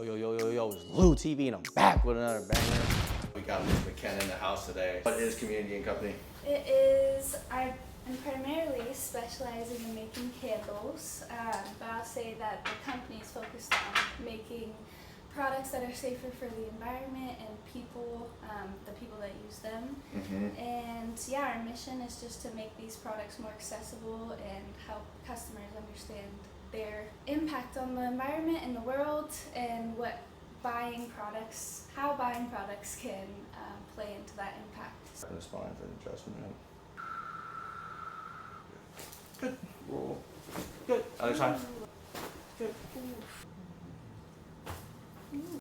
Yo, it's Lou TV and I'm back with another banger. We got Ms. McKenna in the house today. What is Community and Company? It is, I'm primarily specializing in making candles, but I'll say that the company is focused on making products that are safer for the environment and people, the people that use them. And yeah, our mission is just to make these products more accessible and help customers understand their impact on the environment and the world, and how buying products can play into that impact. The spine's an adjustment. Good. Roll. Good. Other side. Good.